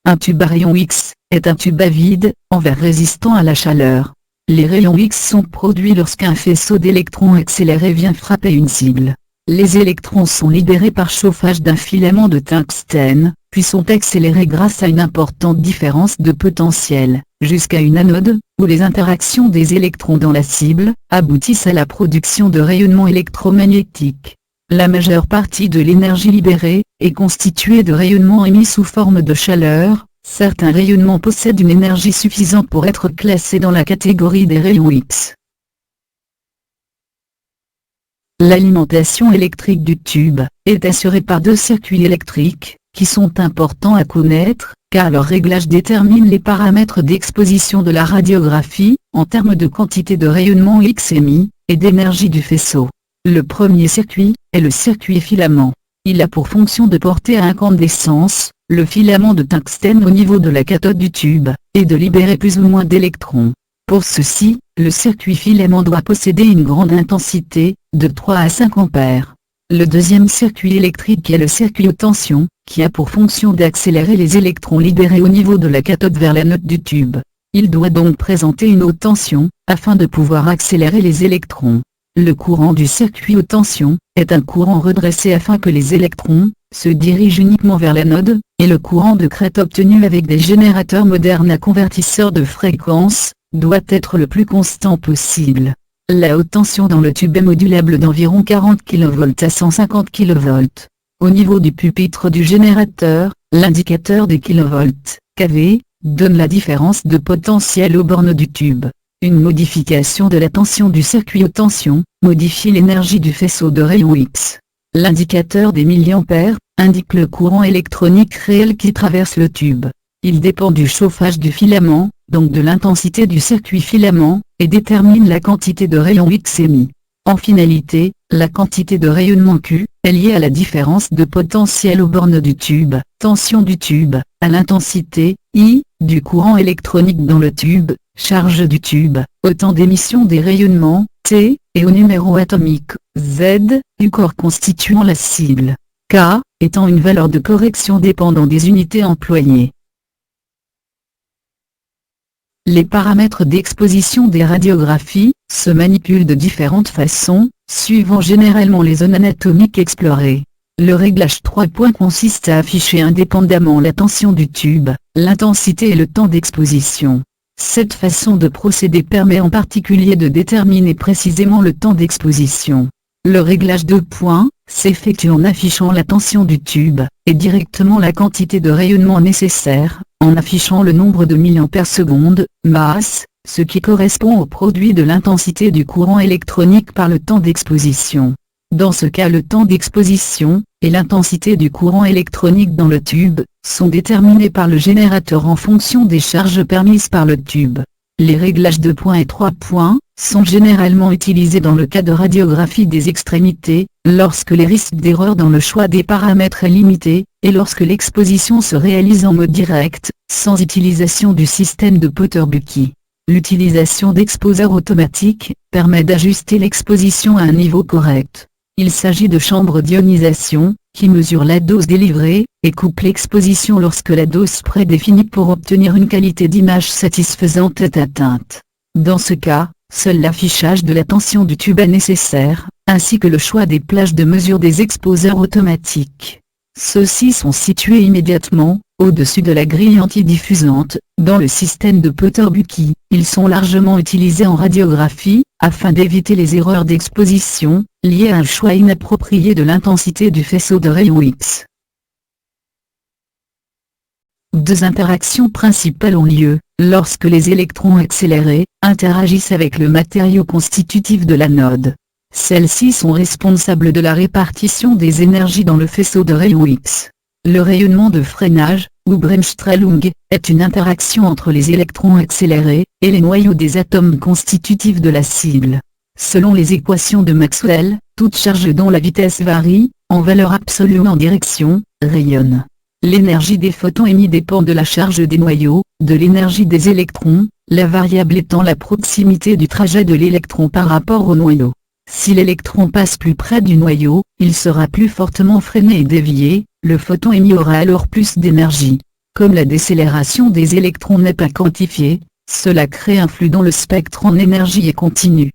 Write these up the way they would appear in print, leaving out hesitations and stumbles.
Un tube à rayon X est un tube à vide, en verre résistant à la chaleur. Les rayons X sont produits lorsqu'un faisceau d'électrons accélérés vient frapper une cible. Les électrons sont libérés par chauffage d'un filament de tungstène, puis sont accélérés grâce à une importante différence de potentiel, jusqu'à une anode, où les interactions des électrons dans la cible aboutissent à la production de rayonnements électromagnétiques. La majeure partie de l'énergie libérée est constituée de rayonnements émis sous forme de chaleur. Certains rayonnements possèdent une énergie suffisante pour être classés dans la catégorie des rayons X. L'alimentation électrique du tube est assurée par deux circuits électriques, qui sont importants à connaître, car leur réglage détermine les paramètres d'exposition de la radiographie, en termes de quantité de rayonnement X émis, et d'énergie du faisceau. Le premier circuit est le circuit filament. Il a pour fonction de porter à incandescence le filament de tungstène au niveau de la cathode du tube, et de libérer plus ou moins d'électrons. Pour ceci, le circuit filament doit posséder une grande intensité, de 3 à 5 ampères. Le deuxième circuit électrique est le circuit haute tension, qui a pour fonction d'accélérer les électrons libérés au niveau de la cathode vers l'anode du tube. Il doit donc présenter une haute tension, afin de pouvoir accélérer les électrons. Le courant du circuit haute tension est un courant redressé afin que les électrons se dirigent uniquement vers l'anode, et le courant de crête obtenu avec des générateurs modernes à convertisseurs de fréquence doit être le plus constant possible. La haute tension dans le tube est modulable d'environ 40 kV à 150 kV. Au niveau du pupitre du générateur, l'indicateur des kilovolts, kV, donne la différence de potentiel aux bornes du tube. Une modification de la tension du circuit haute tension modifie l'énergie du faisceau de rayons X. L'indicateur des milliampères indique le courant électronique réel qui traverse le tube. Il dépend du chauffage du filament, donc de l'intensité du circuit filament, et détermine la quantité de rayons X émis. En finalité, la quantité de rayonnement Q est liée à la différence de potentiel aux bornes du tube, tension du tube, à l'intensité, I, du courant électronique dans le tube, charge du tube, au temps d'émission des rayonnements, T, et au numéro atomique, Z, du corps constituant la cible, K, étant une valeur de correction dépendant des unités employées. Les paramètres d'exposition des radiographies se manipulent de différentes façons, suivant généralement les zones anatomiques explorées. Le réglage 3 points consiste à afficher indépendamment la tension du tube, l'intensité et le temps d'exposition. Cette façon de procéder permet en particulier de déterminer précisément le temps d'exposition. Le réglage 2 points s'effectue en affichant la tension du tube, et directement la quantité de rayonnement nécessaire, en affichant le nombre de milliampères-secondes, masse, ce qui correspond au produit de l'intensité du courant électronique par le temps d'exposition. Dans ce cas, le temps d'exposition et l'intensité du courant électronique dans le tube sont déterminés par le générateur en fonction des charges permises par le tube. Les réglages 2 points et 3 points sont généralement utilisés dans le cas de radiographie des extrémités, lorsque les risques d'erreur dans le choix des paramètres est limité, et lorsque l'exposition se réalise en mode direct, sans utilisation du système de Potter-Bucky. L'utilisation d'exposeurs automatiques permet d'ajuster l'exposition à un niveau correct. Il s'agit de chambres d'ionisation, qui mesurent la dose délivrée, et coupent l'exposition lorsque la dose prédéfinie pour obtenir une qualité d'image satisfaisante est atteinte. Dans ce cas, seul l'affichage de la tension du tube est nécessaire, ainsi que le choix des plages de mesure des exposeurs automatiques. Ceux-ci sont situés immédiatement au-dessus de la grille antidiffusante. Dans le système de Potter-Bucky, ils sont largement utilisés en radiographie, afin d'éviter les erreurs d'exposition, liées à un choix inapproprié de l'intensité du faisceau de rayons X. Deux interactions principales ont lieu, lorsque les électrons accélérés interagissent avec le matériau constitutif de l'anode. Celles-ci sont responsables de la répartition des énergies dans le faisceau de rayons X. Le rayonnement de freinage, ou Bremsstrahlung, est une interaction entre les électrons accélérés et les noyaux des atomes constitutifs de la cible. Selon les équations de Maxwell, toute charge dont la vitesse varie, en valeur absolue ou en direction, rayonne. L'énergie des photons émis dépend de la charge des noyaux, de l'énergie des électrons, la variable étant la proximité du trajet de l'électron par rapport au noyau. Si l'électron passe plus près du noyau, il sera plus fortement freiné et dévié, le photon émis aura alors plus d'énergie. Comme la décélération des électrons n'est pas quantifiée, cela crée un flux dont le spectre en énergie est continu.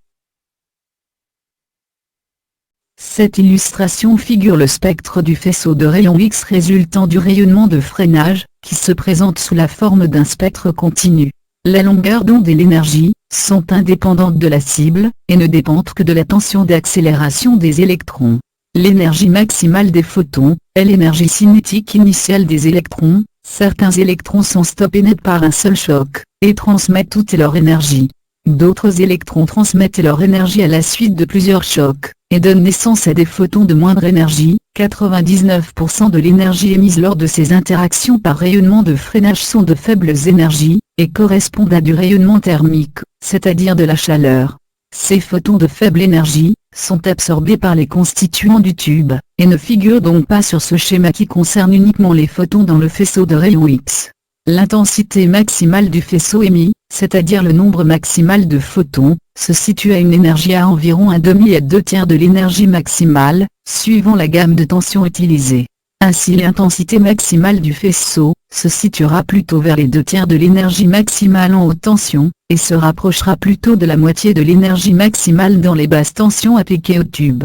Cette illustration figure le spectre du faisceau de rayons X résultant du rayonnement de freinage, qui se présente sous la forme d'un spectre continu. La longueur d'onde et l'énergie sont indépendantes de la cible, et ne dépendent que de la tension d'accélération des électrons. L'énergie maximale des photons est l'énergie cinétique initiale des électrons. Certains électrons sont stoppés net par un seul choc, et transmettent toute leur énergie. D'autres électrons transmettent leur énergie à la suite de plusieurs chocs, et donnent naissance à des photons de moindre énergie. 99% de l'énergie émise lors de ces interactions par rayonnement de freinage sont de faibles énergies, et correspondent à du rayonnement thermique, c'est-à-dire de la chaleur. Ces photons de faible énergie sont absorbés par les constituants du tube, et ne figurent donc pas sur ce schéma qui concerne uniquement les photons dans le faisceau de rayons X. L'intensité maximale du faisceau émis, c'est-à-dire le nombre maximal de photons, se situe à une énergie à environ 1/2 à 2/3 de l'énergie maximale, suivant la gamme de tension utilisée. Ainsi l'intensité maximale du faisceau se situera plutôt vers les 2/3 de l'énergie maximale en haute tension, et se rapprochera plutôt de la moitié de l'énergie maximale dans les basses tensions appliquées au tube.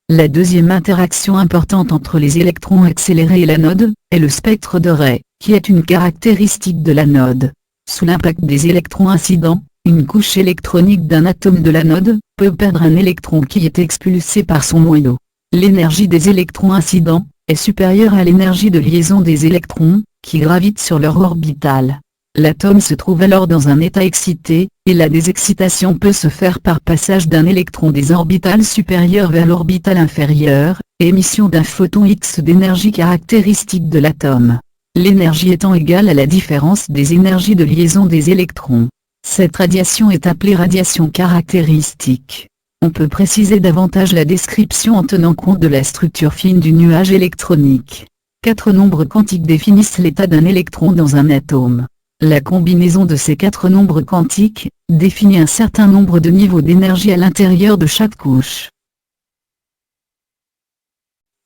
La deuxième interaction importante entre les électrons accélérés et l'anode, est le spectre de Ray, qui est une caractéristique de l'anode. Sous l'impact des électrons incidents, une couche électronique d'un atome de l'anode peut perdre un électron qui est expulsé par son noyau. L'énergie des électrons incidents est supérieure à l'énergie de liaison des électrons, qui gravitent sur leur orbital. L'atome se trouve alors dans un état excité, et la désexcitation peut se faire par passage d'un électron des orbitales supérieures vers l'orbital inférieur, et émission d'un photon X d'énergie caractéristique de l'atome. L'énergie étant égale à la différence des énergies de liaison des électrons. Cette radiation est appelée radiation caractéristique. On peut préciser davantage la description en tenant compte de la structure fine du nuage électronique. 4 nombres quantiques définissent l'état d'un électron dans un atome. La combinaison de ces 4 nombres quantiques définit un certain nombre de niveaux d'énergie à l'intérieur de chaque couche.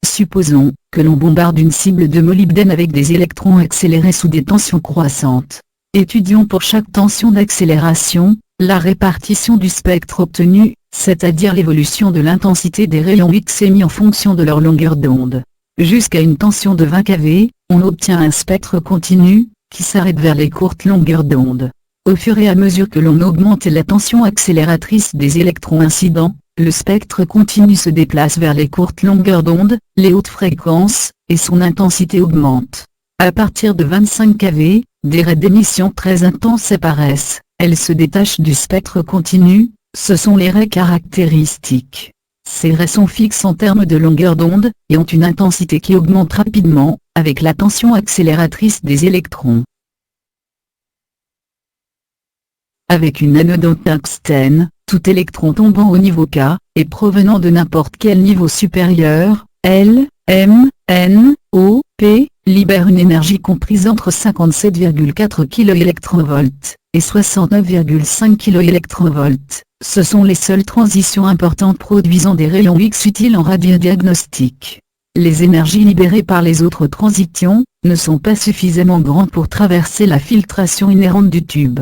Supposons que l'on bombarde une cible de molybdène avec des électrons accélérés sous des tensions croissantes. Étudions pour chaque tension d'accélération la répartition du spectre obtenu, c'est-à-dire l'évolution de l'intensité des rayons X émis en fonction de leur longueur d'onde. Jusqu'à une tension de 20 kV, on obtient un spectre continu, qui s'arrête vers les courtes longueurs d'onde. Au fur et à mesure que l'on augmente la tension accélératrice des électrons incidents, le spectre continu se déplace vers les courtes longueurs d'onde, les hautes fréquences, et son intensité augmente. À partir de 25 kV, des raies d'émission très intenses apparaissent, elles se détachent du spectre continu, ce sont les raies caractéristiques. Ces raies sont fixes en termes de longueur d'onde, et ont une intensité qui augmente rapidement, avec la tension accélératrice des électrons. Avec une anode en tungstène, tout électron tombant au niveau K, et provenant de n'importe quel niveau supérieur, L, M, N, O, P, libère une énergie comprise entre 57,4 kV et 69,5 kV. Ce sont les seules transitions importantes produisant des rayons X utiles en radiodiagnostic. Les énergies libérées par les autres transitions ne sont pas suffisamment grandes pour traverser la filtration inhérente du tube.